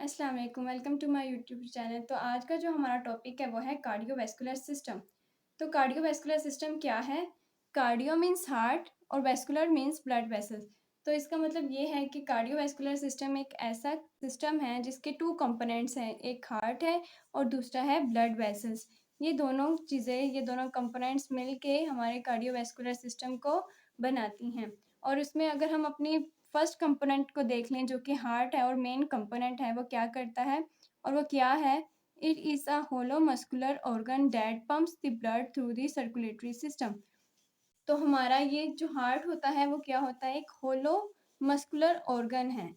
अस्सलाम वालेकुम, welcome to my YouTube channel. तो आज का जो हमारा टॉपिक है वो है कार्डियोवैस्कुलर सिस्टम। तो कार्डियोवैस्कुलर सिस्टम क्या है? कार्डियो मीन्स हार्ट और वैस्कुलर मीन्स ब्लड वेसल्स। तो इसका मतलब ये है कि कार्डियोवैस्कुलर सिस्टम एक ऐसा सिस्टम है जिसके टू कंपोनेंट्स हैं, एक हार्ट है और दूसरा है ब्लड वेसल्स। ये दोनों कंपोनेंट्स मिल के हमारे कार्डियोवैस्कुलर सिस्टम को बनाती हैं। और उसमें अगर हम अपनी फर्स्ट कंपोनेंट को देख लें जो कि हार्ट है और मेन कंपोनेंट है, वो क्या करता है और वो क्या है? It is a hollow muscular organ that pumps the blood through the circulatory system. तो हमारा ये जो हार्ट होता है वो क्या होता है? एक होलो मस्कुलर ऑर्गन है।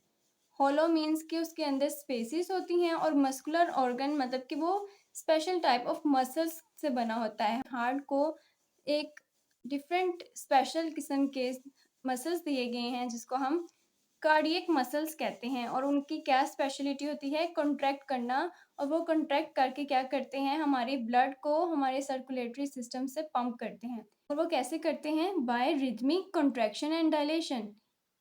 होलो मीन्स कि उसके अंदर स्पेसिस होती हैं और मस्कुलर ऑर्गन मतलब कि वो स्पेशल टाइप ऑफ मसल्स से बना होता है। हार्ट को एक डिफरेंट स्पेशल किस्म के मसल्स दिए गए हैं जिसको हम कार्डियक मसल्स कहते हैं। और उनकी क्या स्पेशलिटी होती है? कॉन्ट्रैक्ट करना। और वो कॉन्ट्रैक्ट करके क्या करते हैं? हमारे ब्लड को हमारे सर्कुलेटरी सिस्टम से पंप करते हैं। और वो कैसे करते हैं? By rhythmic contraction and dilation.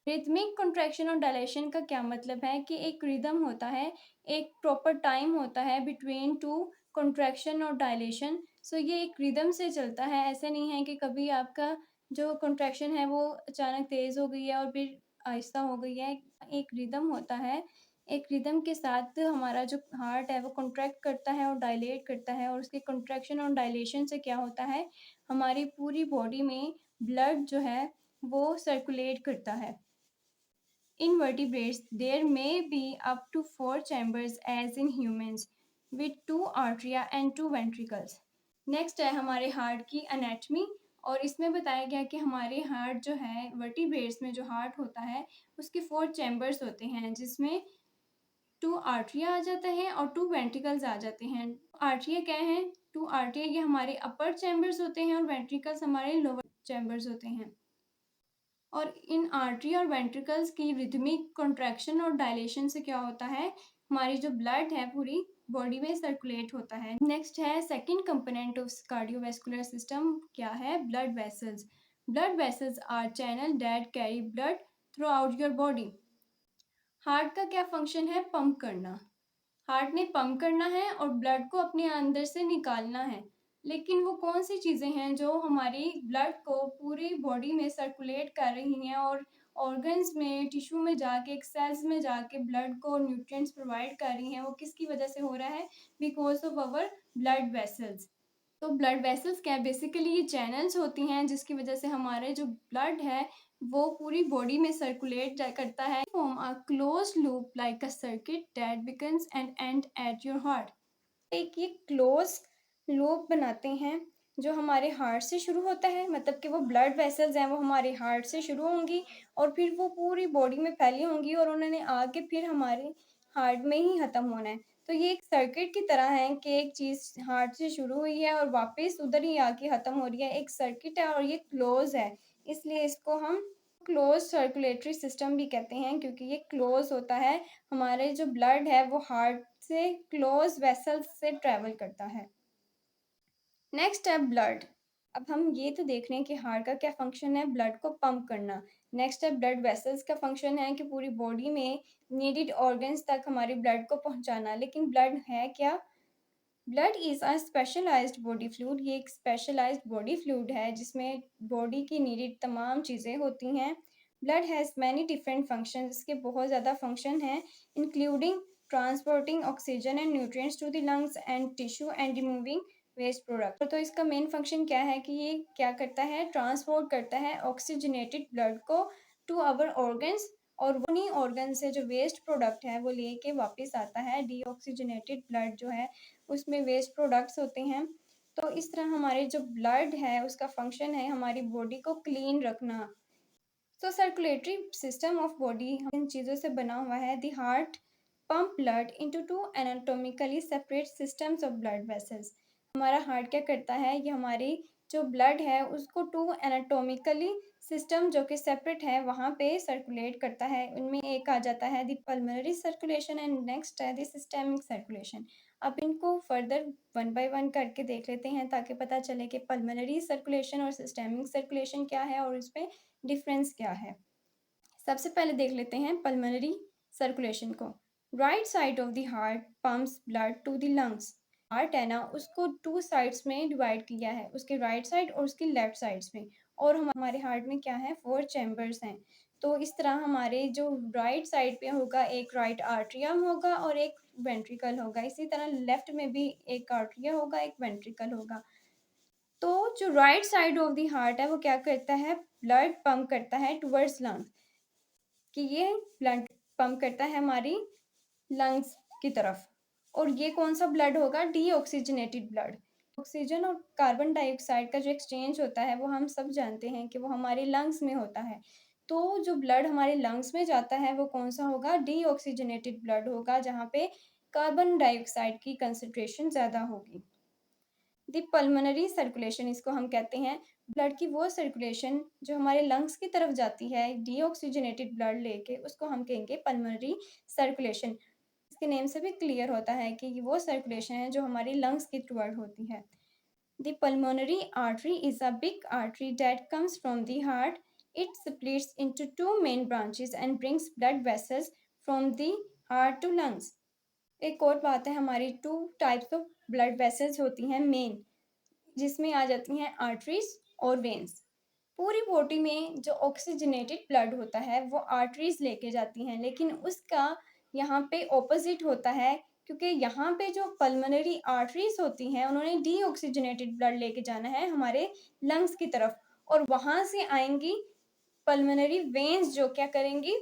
Rhythmic contraction और डायलेशन का क्या मतलब है कि एक रिदम होता है, एक प्रॉपर टाइम होता है बिटवीन टू कॉन्ट्रैक्शन और डायलेशन। सो ये एक रिदम से चलता है। ऐसा नहीं है कि कभी आपका जो कॉन्ट्रैक्शन है वो अचानक तेज़ हो गई है और फिर आहिस्ता हो गई है। एक रिदम होता है, एक रिदम के साथ हमारा जो हार्ट है वो कॉन्ट्रैक्ट करता है और डायलेट करता है। और उसके कॉन्ट्रैक्शन और डायलेशन से क्या होता है? हमारी पूरी बॉडी में ब्लड जो है वो सर्कुलेट करता है। In vertebrates, there may be up to 4 chambers as in humans, with 2 arteria and 2 ventricles. Next है हमारे हार्ट की एनाटमी। और इसमें बताया गया कि हमारे हार्ट जो है वर्टिब्रेट्स में जो हार्ट होता है उसके 4 चैम्बर्स होते हैं, जिसमें 2 आर्टरिया आ जाता है और 2 वेंट्रिकल्स आ जाते हैं। आर्टरिया क्या है? 2 आर्टरिया ये हमारे अपर चैम्बर्स होते हैं और वेंट्रिकल्स हमारे लोअर चैम्बर्स होते हैं। और इन आर्टरी और वेंट्रिकल्स की रिदमिक कॉन्ट्रैक्शन और डायलेशन से क्या होता है? हमारी जो ब्लड है पूरी बॉडी में सर्कुलेट होता है। नेक्स्ट है second component of cardiovascular system, क्या है? Blood vessels. Blood vessels our channel that carry blood through out your body. Heart का क्या फंक्शन है? पंप करना। हार्ट ने पंप करना है और ब्लड को अपने अंदर से निकालना है। लेकिन वो कौन सी चीज़ें हैं जो हमारी ब्लड को पूरी बॉडी में सर्कुलेट कर रही हैं और ऑर्गन्स में, टिश्यू में जाके, सेल्स में जाके ब्लड को न्यूट्रिएंट्स प्रोवाइड कर रही हैं? वो किसकी वजह से हो रहा है? Because of our blood vessels. तो ब्लड वेसल्स क्या है? बेसिकली ये चैनल्स होती हैं जिसकी वजह से हमारे जो ब्लड है वो पूरी बॉडी में सर्कुलेट करता है। Form a close loop like a circuit that begins and and at your heart. एक ये क्लोज लूप बनाते हैं जो हमारे हार्ट से शुरू होता है, मतलब कि वो ब्लड वेसल्स हैं वो हमारे हार्ट से शुरू होंगी और फिर वो पूरी बॉडी में फैली होंगी और उन्होंने आगे फिर हमारे हार्ट में ही ख़त्म होना है। तो ये एक सर्किट की तरह है कि एक चीज़ हार्ट से शुरू हुई है और वापस उधर ही आके ख़त्म हो रही है। एक सर्किट है और ये क्लोज है, इसलिए इसको हम क्लोज सर्कुलेटरी सिस्टम भी कहते हैं, क्योंकि ये क्लोज होता है। हमारे जो ब्लड है वो हार्ट से क्लोज वेसल्स से ट्रैवल करता है। नेक्स्ट है ब्लड। अब हम ये तो देख रहे हैं कि हार्ट का क्या फंक्शन है? ब्लड को पंप करना। नेक्स्ट है ब्लड वेसल्स का फंक्शन है कि पूरी बॉडी में नीडेड ऑर्गन्स तक हमारे ब्लड को पहुंचाना। लेकिन ब्लड है क्या? Blood is a specialised body fluid. ये एक स्पेशलाइज्ड बॉडी फ्लूइड है जिसमें बॉडी की नीडेड तमाम चीज़ें होती हैं। Blood has many different function. इसके बहुत ज़्यादा फंक्शन हैं, including transporting oxygen and nutrients to the lungs and tissue and removing waste product. तो इसका मेन फंक्शन क्या है कि ये क्या करता है? ट्रांसपोर्ट करता है ऑक्सीजनेटेड ब्लड को टू आवर ऑर्गन्स। और उन्हीं ऑर्गन से जो वेस्ट प्रोडक्ट है वो लेके वापस आता है। डीऑक्सीजनेटेड ब्लड जो है उसमें वेस्ट प्रोडक्ट्स होते हैं। तो इस तरह हमारे जो ब्लड है उसका फंक्शन है हमारी बॉडी को क्लीन रखना। तो circulatory system of body in चीज़ों से बना हुआ है। The heart pump blood into two anatomically separate systems of blood vessels. हमारा हार्ट क्या करता है? ये हमारी जो ब्लड है उसको टू एनाटॉमिकली सिस्टम जो कि सेपरेट है वहाँ पे सर्कुलेट करता है। उनमें एक आ जाता है the pulmonary circulation and next है द सिस्टेमिक सर्कुलेशन। अब इनको फर्दर वन बाय वन करके देख लेते हैं ताकि पता चले कि पल्मोनरी सर्कुलेशन और सिस्टेमिक सर्कुलेशन क्या है और इसमें डिफरेंस क्या है। सबसे पहले देख लेते हैं पल्मोनरी सर्कुलेशन को। Right side of the heart pumps blood to the lungs. Heart है ना, उसको 2 साइड्स में डिवाइड किया है, उसके राइट साइड और उसकी लेफ्ट साइड्स में। और हमारे हार्ट में क्या है, 4 चैम्बर्स हैं। तो इस तरह हमारे जो राइट साइड पे होगा, एक राइट आर्ट्रियम होगा और एक वेंट्रिकल होगा। इसी तरह लेफ्ट में भी एक आर्ट्रिया होगा, एक वेंट्रिकल होगा। तो जो right side of the heart है वो क्या करता है, ब्लड पंप करता है टुवर्ड्स लंग्स, कि ये ब्लड पंप करता है हमारी लंग्स की तरफ। और ये कौन सा ब्लड होगा, डीऑक्सीजनेटेड ब्लड। ऑक्सीजन और कार्बन डाइऑक्साइड का जो एक्सचेंज होता है वो हम सब जानते हैं कि वो हमारे लंग्स में होता है। तो जो ब्लड हमारे लंग्स में जाता है वो कौन सा होगा, डीऑक्सीजनेटेड ब्लड होगा, जहाँ पे कार्बन डाइऑक्साइड की कंसंट्रेशन ज़्यादा होगी। दी पल्मोनरी सर्कुलेशन इसको हम कहते हैं, ब्लड की वो सर्कुलेशन जो हमारे लंग्स की तरफ जाती है डीऑक्सीजनेटेड ब्लड लेके, उसको हम कहेंगे पल्मोनरी सर्कुलेशन। इसके नेम से भी क्लियर होता है कि ये वो सर्कुलेशन है जो हमारी लंग्स की टुवर्ड होती है। The pulmonary artery is a big artery that comes from the heart. It splits into two main branches and brings blood vessels from the heart to lungs। एक और बात है, हमारी 2 टाइप्स ऑफ ब्लड वेसल्स होती हैं main, जिसमें आ जाती हैं आर्टरीज और वेन्स। पूरी बॉडी में जो ऑक्सीजनेटेड ब्लड होता है वो आर्टरीज लेके जाती हैं, लेकिन उसका यहाँ पे ऑपोजिट होता है, क्योंकि यहाँ पे जो पल्मोनरी आर्टरीज होती हैं उन्होंने डीऑक्सीजनेटेड ब्लड लेके जाना है हमारे लंग्स की तरफ, और वहाँ से आएंगी पल्मोनरी वेन्स जो क्या करेंगी,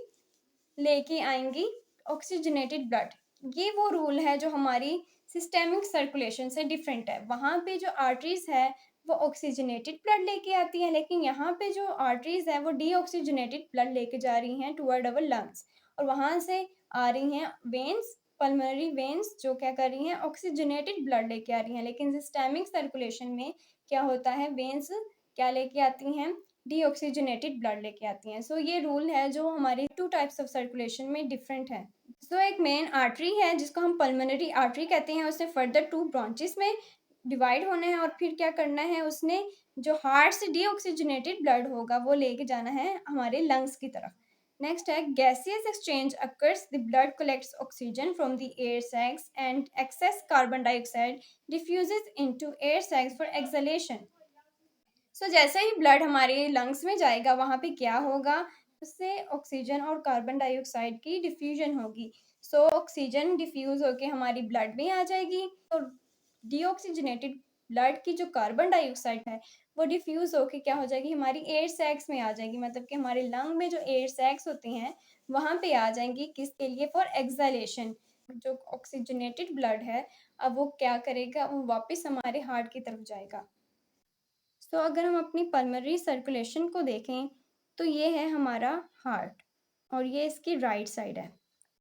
लेके आएंगी ऑक्सीजनेटेड ब्लड। ये वो रूल है जो हमारी सिस्टेमिक सर्कुलेशन से डिफरेंट है। वहाँ पे जो आर्टरीज है वो ऑक्सीजनेटेड ब्लड लेके आती है, लेकिन यहाँ पे जो आर्टरीज है वो डीऑक्सीजनेटेड ब्लड लेके जा रही हैं टुवर्ड अवर लंग्स, और वहाँ से आ रही हैं वेन्स, पल्मोनरी वेन्स, जो क्या कर रही हैं, ऑक्सीजनेटेड ब्लड लेके आ रही हैं। लेकिन सिस्टेमिक सर्कुलेशन में क्या होता है, वेन्स क्या लेके आती हैं, डीऑक्सीजनेटेड ब्लड लेके आती हैं। सो ये रूल है जो हमारी 2 टाइप्स ऑफ सर्कुलेशन में डिफरेंट है। सो एक मेन आर्टरी है जिसको हम पल्मोनरी आर्टरी कहते हैं, उसने फर्दर 2 ब्रांचेस में डिवाइड होना है, और फिर क्या करना है, उसने जो हार्ट से डीऑक्सीजनेटेड ब्लड होगा वो लेके जाना है हमारे लंग्स की तरफ। नेक्स्ट है gaseous exchange occurs, the blood collects oxygen from the air sacs and excess carbon dioxide diffuses into air sacs for exhalation. So जैसे ही ब्लड हमारे लंग्स में जाएगा वहाँ पे क्या होगा, उससे ऑक्सीजन और कार्बन डाइऑक्साइड की डिफ्यूजन होगी। सो ऑक्सीजन डिफ्यूज होके हमारी ब्लड में आ जाएगी, और डीऑक्सीजनेटेड ब्लड की जो कार्बन डाइऑक्साइड है वो डिफ्यूज होके क्या हो जाएगी, हमारी एयर सैक्स में आ जाएगी। मतलब कि हमारे लंग में जो एयर सैक्स होती हैं वहाँ पे आ जाएंगी, किसके लिए, फॉर एक्सलेशन। जो ऑक्सीजनेटेड ब्लड है अब वो क्या करेगा, वो वापस हमारे हार्ट की तरफ जाएगा। तो अगर हम अपनी पल्मोनरी सर्कुलेशन को देखें तो ये है हमारा हार्ट, और ये इसकी राइट साइड है।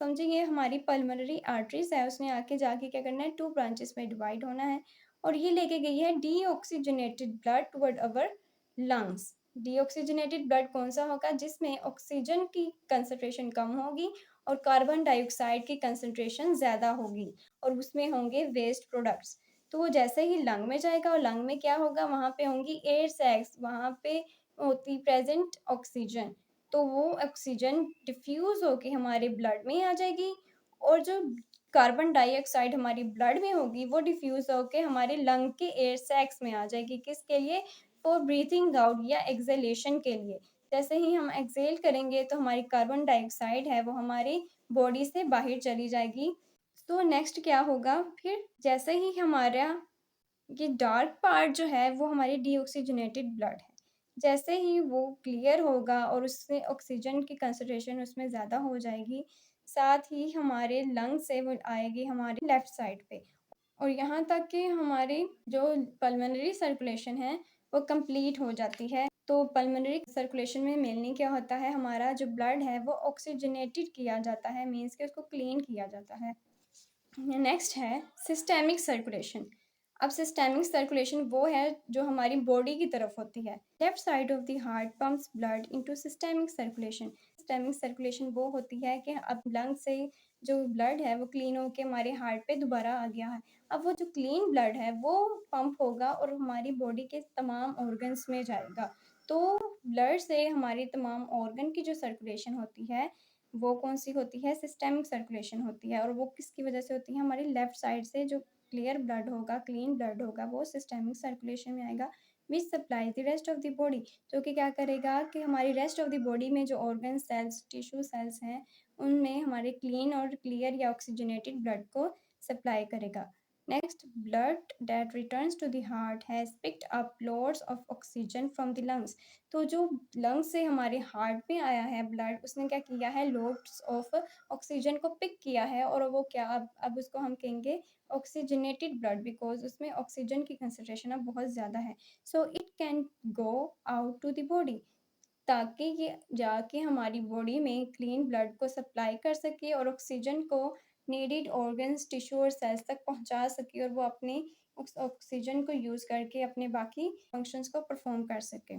समझिए ये हमारी पल्मोनरी आर्टरीज है, उसने आके जाके क्या करना है, 2 ब्रांचेस में डिवाइड होना है, और ये लेके गई है डीऑक्सीजनेटेड ब्लड टुवर्ड अवर लंग्स। डीऑक्सीजनेटेड ब्लड कौन सा होगा, जिसमें ऑक्सीजन की कंसंट्रेशन कम होगी और कार्बन डाइऑक्साइड की कंसंट्रेशन ज़्यादा होगी, और उसमें होंगे वेस्ट प्रोडक्ट्स। तो वो जैसे ही लंग में जाएगा, और लंग में क्या होगा, वहाँ पे होंगी एयर सैक्स, वहाँ पे होती प्रेजेंट ऑक्सीजन। तो वो ऑक्सीजन डिफ्यूज होके हमारे ब्लड में आ जाएगी, और जो कार्बन डाइऑक्साइड हमारी ब्लड में होगी वो डिफ्यूज होके हमारे लंग के एयर सैक्स में आ जाएगी। किसके लिए, फॉर ब्रीथिंग आउट या एक्सलेशन के लिए। जैसे ही हम एक्सेल करेंगे तो हमारी कार्बन डाइऑक्साइड है वो हमारी बॉडी से बाहर चली जाएगी। तो नेक्स्ट क्या होगा, फिर जैसे ही हमारा ये डार्क पार्ट जो है वो हमारी डीऑक्सीजनेटेड ब्लड है, जैसे ही वो क्लियर होगा और उससे ऑक्सीजन की कंसंट्रेशन उसमें ज़्यादा हो जाएगी, साथ ही हमारे लंग से वो आएगी हमारी लेफ़्ट साइड पे, और यहाँ तक कि हमारी जो पल्मोनरी सर्कुलेशन है वो कंप्लीट हो जाती है। तो पल्मोनरी सर्कुलेशन में मेनली क्या होता है, हमारा जो ब्लड है वो ऑक्सीजनेटेड किया जाता है, मीन्स कि उसको क्लीन किया जाता है। नेक्स्ट है सिस्टेमिक सर्कुलेशन। अब सिस्टेमिक सर्कुलेशन वो है जो हमारी बॉडी की तरफ होती है। Left side of the heart pumps blood into systemic circulation. Systemic circulation वो होती है कि अब लंग से जो ब्लड है वो क्लीन होके हमारे हार्ट पे दोबारा आ गया है। अब वो जो क्लीन ब्लड है वो पंप होगा और हमारी बॉडी के तमाम ऑर्गन्स में जाएगा। तो ब्लड से हमारी तमाम ऑर्गन की जो सर्कुलेशन होती है वो कौन सी होती है? सिस्टेमिक सर्कुलेशन होती है। और वो किसकी वजह से होती है? हमारी लेफ्ट साइड से जो क्लियर ब्लड होगा, क्लीन ब्लड होगा, वो सिस्टेमिक सर्कुलेशन में आएगा, which supply the rest of the body, जो कि क्या करेगा कि हमारी रेस्ट ऑफ द बॉडी में जो ऑर्गन सेल्स, टिश्यू सेल्स हैं, उनमें हमारे क्लीन और क्लियर या ऑक्सीजनेटेड ब्लड को सप्लाई करेगा। Next, blood that returns to the heart has picked up loads of oxygen from the lungs. तो जो लंग्स से हमारे हार्ट में आया है ब्लड, उसने क्या किया है? लोड्स ऑफ ऑक्सीजन को पिक किया है। और वो क्या, अब उसको हम कहेंगे ऑक्सीजनेटेड ब्लड, बिकॉज उसमें ऑक्सीजन की कंसनट्रेशन अब बहुत ज़्यादा है। So it can go out to the body, ताकि ये जाके हमारी बॉडी में क्लीन ब्लड को सप्लाई कर सके और ऑक्सीजन को नीडेड ऑर्गन्स, टिश्यू और सेल्स तक पहुंचा सके, और वो अपने उस ऑक्सीजन को यूज़ करके अपने बाकी फंक्शंस को परफॉर्म कर सके।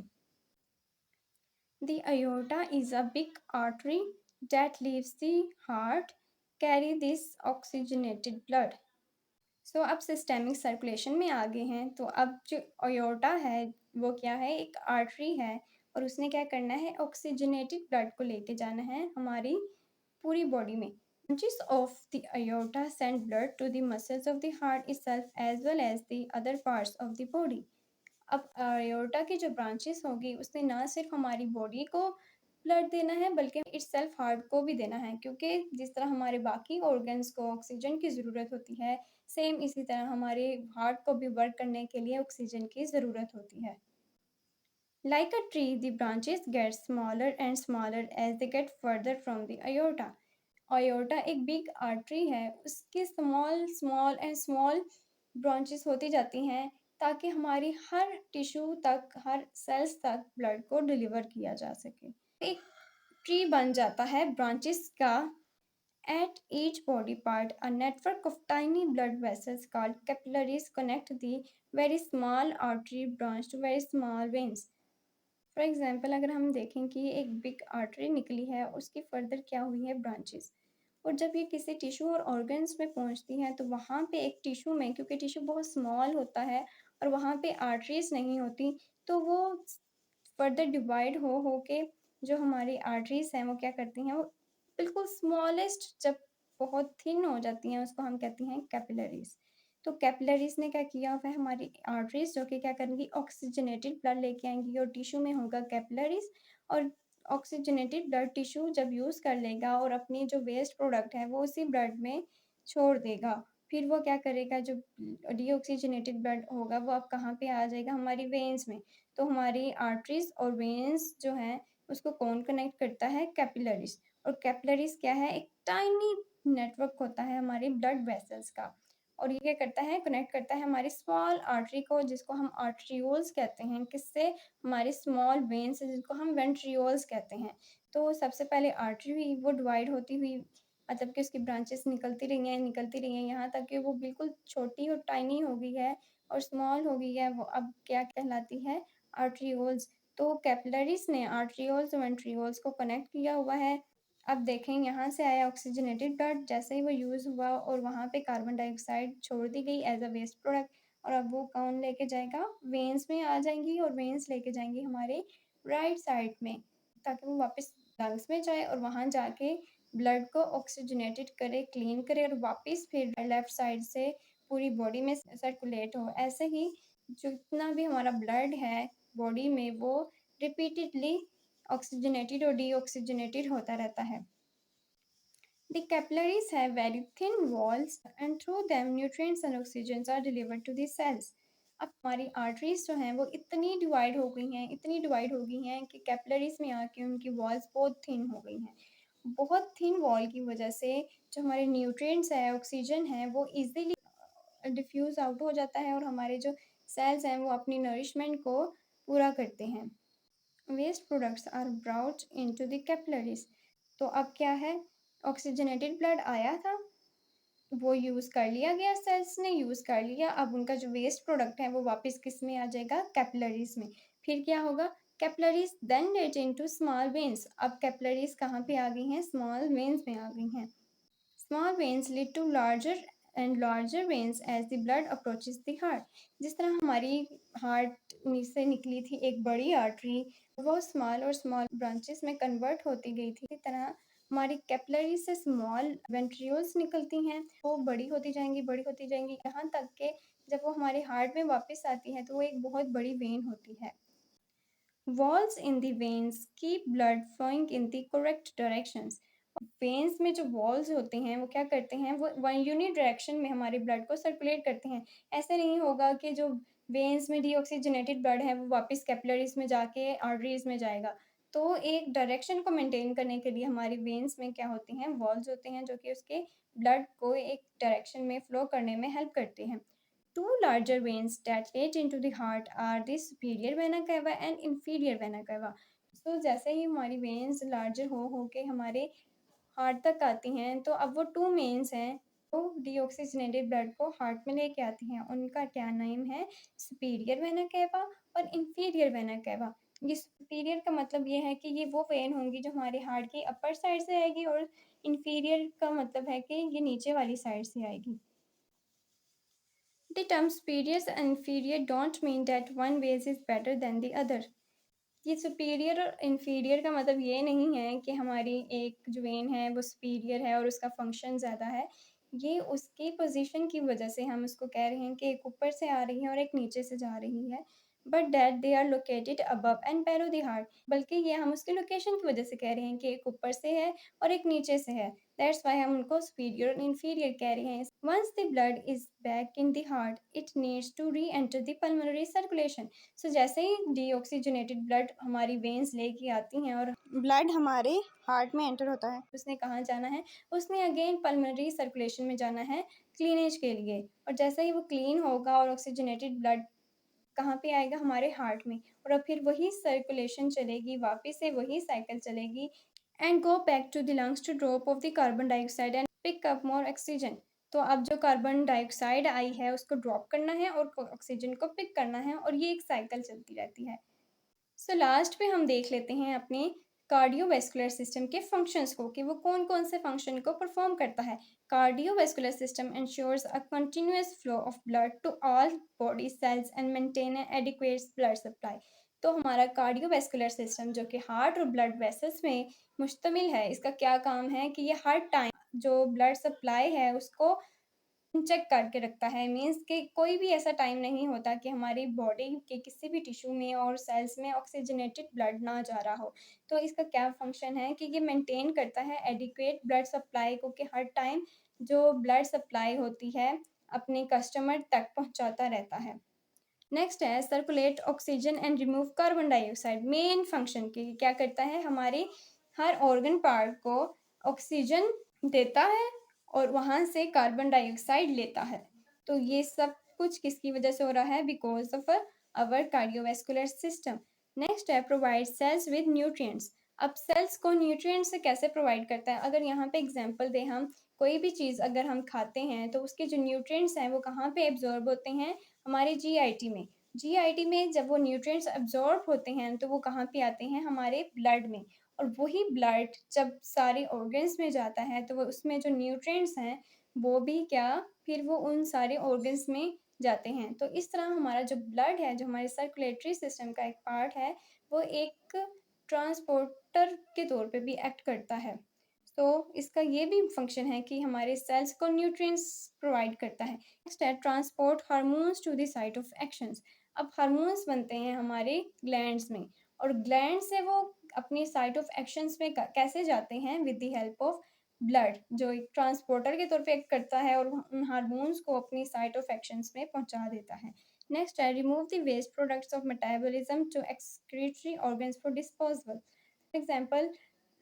The aorta is a big artery that leaves the heart, carry this oxygenated blood. सो अब सिस्टेमिक सर्कुलेशन में आ गए हैं। तो अब जो अयोर्टा है वो क्या है? एक आर्टरी है, और उसने क्या करना है? ऑक्सीजनेटेड ब्लड को लेके जाना है हमारी पूरी बॉडी में। Branches of the aorta send blood to the muscles of the heart itself as well as the other parts of the body. अब अयोर्टा की जो ब्रांचेस होगी उसने ना सिर्फ हमारी बॉडी को ब्लड देना है, बल्कि इटसेल्फ हार्ट को भी देना है, क्योंकि जिस तरह हमारे बाकी ऑर्गन्स को ऑक्सीजन की ज़रूरत होती है, सेम इसी तरह हमारे हार्ट को भी वर्क करने के लिए ऑक्सीजन की ज़रूरत होती है। Like a tree, the branches get smaller and smaller as they get further from the aorta. Aorta एक बिग आर्टरी है, उसके small small and small branches होती जाती हैं, ताकि हमारी हर टिश्यू तक, हर सेल्स तक ब्लड को डिलीवर किया जा सके। एक ट्री बन जाता है ब्रांचेस का। At each body part, a network of tiny blood vessels called capillaries connect the very small artery branch to very small veins. For example अगर हम देखें कि एक बिग आर्टरी निकली है, उसकी फर्दर क्या हुई है? ब्रांचेस। और जब ये किसी टिश्यू और ऑर्गन्स में पहुंचती है, तो वहाँ पे एक टिश्यू में, क्योंकि टिश्यू बहुत स्मॉल होता है और वहाँ पे आर्टरीज नहीं होती, तो वो फर्दर डिवाइड हो के जो हमारी आर्टरीज हैं वो क्या करती हैं? वो बिल्कुल स्मॉलेस्ट, जब बहुत थिन हो जाती हैं, उसको हम कहती हैं कैपिलरीज। तो कैपिलरीज ने क्या किया हुआ है? हमारी आर्टरीज जो कि क्या करेंगी? ऑक्सीजनेटेड ब्लड लेके आएंगी, और टिश्यू में होगा कैपिलरीज। और ऑक्सीजनेटेड ब्लड टिश्यू जब यूज़ कर लेगा और अपनी जो वेस्ट प्रोडक्ट है वो उसी ब्लड में छोड़ देगा, फिर वो क्या करेगा? जो डीऑक्सीजनेटेड ब्लड होगा वो अब कहाँ पे आ जाएगा? हमारी वेन्स में। तो हमारी आर्टरीज और वेन्स जो हैं उसको कौन कनेक्ट करता है? कैपिलरीज। और कैपिलरीज क्या है? एक टाइनी नेटवर्क होता है हमारे ब्लड वेसल्स का, और ये क्या करता है? कनेक्ट करता है हमारी स्मॉल आर्टरी को, जिसको हम आर्ट्रियोल्स कहते हैं। किससे? हमारी स्मॉल वेन से, जिनको हम वेंट्रियोल्स कहते हैं। तो सबसे पहले आर्टरी हुई, वो डिवाइड होती हुई, मतलब कि उसकी ब्रांचेस निकलती रही हैं यहाँ तक कि वो बिल्कुल छोटी और टाइनी हो गई है और स्मॉल हो गई है। वो अब क्या कहलाती है? आर्ट्रियोल्स। तो कैपिलरीज ने आर्ट्रियोल्स और वेंट्रियोल्स को कनेक्ट किया हुआ है। अब देखें, यहाँ से आया ऑक्सीजनेटेड ब्लड, जैसे ही वो यूज़ हुआ और वहाँ पे कार्बन डाइऑक्साइड छोड़ दी गई एज अ वेस्ट प्रोडक्ट, और अब वो कौन लेके जाएगा? वेन्स में आ जाएंगी, और वेन्स लेके जाएंगी हमारे राइट साइड में, ताकि वो वापस लंग्स में जाए और वहाँ जाके ब्लड को ऑक्सीजनेटेड करे, क्लीन करे, और वापस फिर लेफ्ट साइड से पूरी बॉडी में सर्कुलेट हो। ऐसे ही जितना भी हमारा ब्लड है बॉडी में, वो रिपीटेडली ऑक्सीजनेटेड और डीऑक्सीजनेटेड होता रहता है। The capillaries have very thin walls and through them nutrients and oxygens are delivered to the cells. अब हमारी आर्टरीज जो हैं वो इतनी डिवाइड हो गई हैं कि कैपिलरीज में आके उनकी वॉल्स बहुत थिन हो गई हैं। बहुत थिन वॉल की वजह से जो हमारे न्यूट्रिएंट्स है, ऑक्सीजन है, वो इजीली डिफ्यूज़ आउट हो जाता है, और हमारे जो सेल्स हैं वो अपनी नरिशमेंट को पूरा करते हैं। Waste products are brought into the capillaries. तो अब क्या है? ऑक्सीजनेटेड ब्लड आया था, वो यूज़ कर लिया गया, सेल्स ने यूज़ कर लिया। अब उनका जो वेस्ट प्रोडक्ट है वो वापस किस में आ जाएगा? कैपिलरीज में। फिर क्या होगा? Capillaries then get into small veins. अब कैपिलरीज कहाँ पे आ गई हैं? स्मॉल वेन्स में आ गई हैं। Small veins lead to larger and larger veins as the blood approaches the heart. जिस तरह हमारी हार्ट से निकली थी एक बड़ी आर्टरी, वो स्मॉल और स्मॉल ब्रांचेस में कन्वर्ट होती गई थी, इसी तरह हमारी कैपिलरी से स्मॉल वेंट्रियोल्स निकलती हैं, वो बड़ी होती जाएंगी, बड़ी होती जाएंगी, यहाँ तक के जब वो हमारे हार्ट में वापस आती है तो वो एक बहुत बड़ी वेन होती है। Walls in the veins keep blood flowing in the correct directions. Veins में जो वॉल्स होते हैं वो क्या करते हैं, वो वन यूनिट डायरेक्शन में हमारे ब्लड को सर्कुलेट करते हैं। ऐसे नहीं होगा कि जो वेन्स में डीऑक्सीजनेटेड ब्लड है वो वापस कैपिलरीज में जाके आर्टरीज में जाएगा। तो एक डायरेक्शन को मेंटेन करने के लिए हमारी वेन्स में क्या होती हैं, वॉल्स होते हैं जो कि उसके ब्लड को एक डायरेक्शन में फ्लो करने में हेल्प करते हैं। Two larger veins that lead into the heart are the superior vena cava and inferior vena cava. So जैसे ही हमारी वेन्स लार्जर हो के हमारे हार्ट तक आती हैं, तो अब वो टू मेन्स हैं तो डीऑक्सीजनेटेड ब्लड को हार्ट में लेके आती हैं। उनका क्या नेम है, सुपीरियर वेना कैवा और इंफीरियर वेना कैवा। ये सुपीरियर का मतलब ये है कि ये वो वेन होंगी जो हमारे हार्ट की अपर साइड से आएगी, और इंफीरियर का मतलब है कि ये नीचे वाली साइड से आएगी। The terms superior and inferior don't mean that one way is better than the other. ये सुपीरियर और इन्फीरियर का मतलब ये नहीं है कि हमारी एक जो वेन है वो सुपीरियर है और उसका फंक्शन ज़्यादा है। ये उसकी पोजीशन की वजह से हम उसको कह रहे हैं कि एक ऊपर से आ रही है और एक नीचे से जा रही है। But that they are located above and below the heart. बल्कि ये हम उसकी लोकेशन की वजह से कह रहे हैं कि एक ऊपर से है और एक नीचे से है। दैट्स वाई हम उनको सुपीरियर और इन्फीरियर कह रहे हैं। Once the blood is back in the heart it needs to reenter the pulmonary circulation. So जैसे ही डीऑक्सीजनेटेड ब्लड हमारी वेन्स लेके आती हैं और ब्लड हमारे हार्ट में एंटर होता है, उसने कहाँ जाना है, उसने अगेन पल्मोनरी सर्कुलेशन में जाना है क्लीनेज के लिए। और जैसे ही वो क्लीन होगा और ऑक्सीजनेटेड ब्लड कहाँ पे आएगा, हमारे हार्ट में, और अब फिर वही सर्कुलेशन चलेगी, वापस से वही साइकिल चलेगी and go back to the lungs to drop off the carbon dioxide and pick up more oxygen. तो अब जो कार्बन डाइऑक्साइड आई है उसको ड्रॉप करना है और ऑक्सीजन को पिक करना है, और ये एक साइकिल चलती रहती है। सो लास्ट पे हम देख लेते हैं अपने कार्डियोवैस्कुलर सिस्टम के फंक्शंस को कि वो कौन कौन से फंक्शन को परफॉर्म करता है। Cardiovascular system ensures a continuous flow of blood to all body cells and maintain adequate blood supply. तो हमारा कार्डियोवैस्कुलर सिस्टम जो कि हार्ट और ब्लड वेसल्स में मुश्तमिल है, इसका क्या काम है कि ये हर टाइम जो ब्लड सप्लाई है उसको चेक करके रखता है। मीन्स कि कोई भी ऐसा टाइम नहीं होता कि हमारी बॉडी के किसी भी टिश्यू में और सेल्स में ऑक्सीजनेटेड ब्लड ना जा रहा हो। तो इसका क्या फंक्शन है कि ये मेंटेन करता है एडिक्वेट ब्लड सप्लाई को, कि हर टाइम जो ब्लड सप्लाई होती है अपने कस्टमर तक पहुंचाता रहता है। नेक्स्ट है circulate oxygen and remove carbon dioxide. Main function की क्या करता है, हमारे हर ऑर्गन पार्ट को ऑक्सीजन देता है और वहाँ से कार्बन डाइऑक्साइड लेता है। तो ये सब कुछ किसकी वजह से हो रहा है, because of our cardiovascular system. Next है प्रोवाइड सेल्स विद न्यूट्रिएंट्स। अब सेल्स को न्यूट्रिएंट्स से कैसे प्रोवाइड करता है, अगर यहाँ पे एग्जांपल दें, हम कोई भी चीज़ अगर हम खाते हैं तो उसके जो न्यूट्रिएंट्स हैं वो कहाँ पे एब्जॉर्ब होते हैं, हमारे जीआईटी में। जीआईटी में जब वो न्यूट्रिएंट्स एब्जॉर्ब होते हैं तो वो कहाँ पे आते हैं, हमारे ब्लड में। और वही ब्लड जब सारे ऑर्गन्स में जाता है तो वो उसमें जो न्यूट्रिएंट्स हैं वो भी क्या, फिर वो उन सारे ऑर्गन्स में जाते हैं। तो इस तरह हमारा जो ब्लड है, जो हमारे सर्कुलेटरी सिस्टम का एक पार्ट है, वो एक ट्रांसपोर्टर के तौर पे भी एक्ट करता है। तो इसका ये भी फंक्शन है कि हमारे सेल्स को न्यूट्रिएंट्स प्रोवाइड करता है। नेक्स्ट है transport hormones to the site of actions. अब हार्मोन्स बनते हैं हमारे ग्लैंड्स में, और ग्लैंड से वो अपनी साइट ऑफ एक्शंस में कैसे जाते हैं, with the help of blood, जो एक ट्रांसपोर्टर के तौर पे एक्ट करता है और उन हार्मोन्स को अपनी साइट ऑफ एक्शंस में पहुंचा देता है। नेक्स्ट है remove the waste products of metabolism to excretory organs for disposal. Example,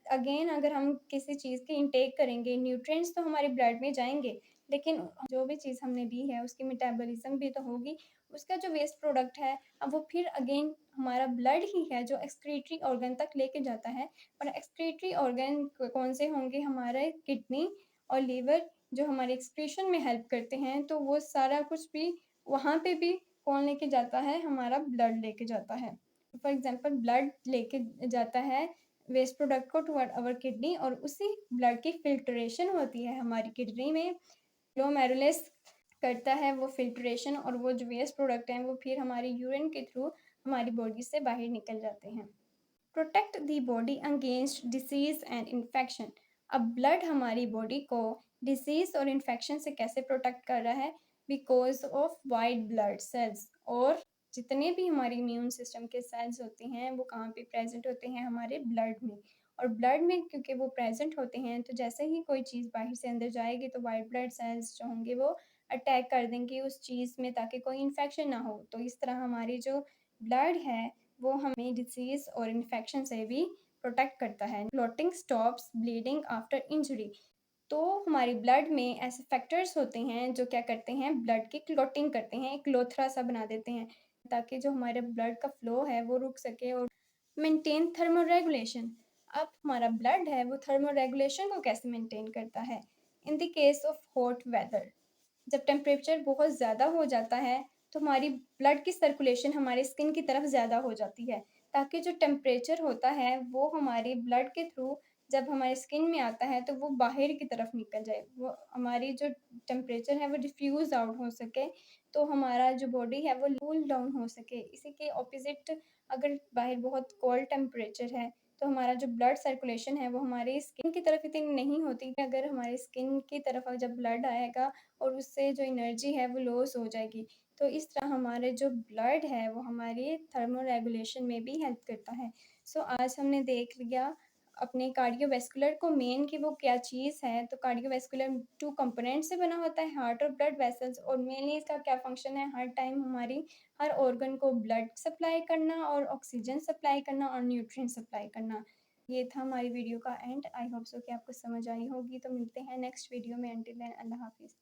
again अगर हम किसी चीज़ की इंटेक करेंगे, न्यूट्रिएंट्स तो हमारे ब्लड में जाएंगे, लेकिन जो भी चीज़ हमने ली है उसकी मेटाबॉलिज्म भी तो होगी। उसका जो वेस्ट प्रोडक्ट है अब वो फिर अगेन हमारा ब्लड ही है जो एक्सक्रीटरी ऑर्गन तक लेके जाता है। और एक्सक्रीटरी ऑर्गन कौन से होंगे, हमारे किडनी और लीवर, जो हमारे एक्सक्रीशन में हेल्प करते हैं। तो वो सारा कुछ भी वहाँ पे भी कौन लेके जाता है, हमारा ब्लड लेके जाता है। फॉर एग्जाम्पल ब्लड लेके जाता है वेस्ट प्रोडक्ट को टुवर्ड आवर किडनी, और उसी ब्लड की फिल्ट्रेशन होती है हमारी किडनी में। ग्लोमेरुलस करता है वो फिल्ट्रेशन, और वो जो वेस्ट प्रोडक्ट हैं वो फिर हमारी यूरिन के थ्रू हमारी बॉडी से बाहर निकल जाते हैं। Protect the body against disease and infection. अब ब्लड हमारी बॉडी को डिसीज़ और इन्फेक्शन से कैसे प्रोटेक्ट कर रहा है? Because of white blood cells. और जितने भी हमारे इम्यून सिस्टम के सेल्स होते हैं, वो कहाँ पे प्रेज़ेंट होते हैं? हमारे ब्लड में। और ब्लड में क्योंकि वो प्रेज़ेंट होते हैं, तो जैसे ही कोई चीज़ बाहर से अंदर जाएगी, तो व्हाइट ब्लड सेल्स जो होंगे, वो अटैक कर देंगे उस चीज़ में, ताकि कोई इन्फेक्शन ना हो। तो इस तरह हमारी जो ब्लड है, वो हमें डिसीज़ और इन्फेक्शन से भी प्रोटेक्ट करता है। Clotting stops bleeding after injury. तो हमारी ब्लड में ऐसे फैक्टर्स होते हैं जो क्या करते हैं, ब्लड की क्लॉटिंग करते हैं, एक लोथरा सा बना देते हैं, ताकि जो हमारे ब्लड का फ्लो है वो रुक सके और मेंटेन थर्मोरेगुलेशन। अब हमारा ब्लड है वो थर्मोरेगुलेशन को कैसे मेंटेन करता है? In the case of hot weather, जब टेम्परेचर बहुत ज़्यादा हो जाता है, तो हमारी ब्लड की सर्कुलेशन हमारी स्किन की तरफ ज़्यादा हो जाती है, ताकि जो टेम्परेचर होता है वो हमारी ब्लड के थ्रू जब हमारी स्किन में आता है, तो वो बाहर की तरफ निकल जाए, वो हमारी जो टेम्परेचर है वो डिफ्यूज़ आउट हो सके, तो हमारा जो बॉडी है वो कूल डाउन हो सके। इसी के ऑपोज़िट, अगर बाहर बहुत कोल्ड टेम्परेचर है, तो हमारा जो ब्लड सर्कुलेशन है वो हमारी स्किन की तरफ इतनी नहीं होती। अगर हमारी स्किन की तरफ जब ब्लड आएगा, और उससे जो एनर्जी है वो लॉस हो जाएगी। तो इस तरह हमारे जो ब्लड है वो हमारी थर्मोरेगुलेशन में भी हेल्प करता है। सो आज हमने देख लिया अपने कार्डियोवैस्कुलर को मेन कि वो क्या चीज़ है। तो कार्डियोवैस्कुलर 2 कंपोनेंट से बना होता है, हार्ट और ब्लड वेसल्स, और मेनली इसका क्या फंक्शन है, हर टाइम हमारी हर ऑर्गन को ब्लड सप्लाई करना और ऑक्सीजन सप्लाई करना और न्यूट्रिएंट सप्लाई करना। ये था हमारी वीडियो का एंड। आई होप सो कि आपको समझ आई होगी। तो मिलते हैं नेक्स्ट वीडियो में। अंटिल देन अल्लाह हाफ़िज़।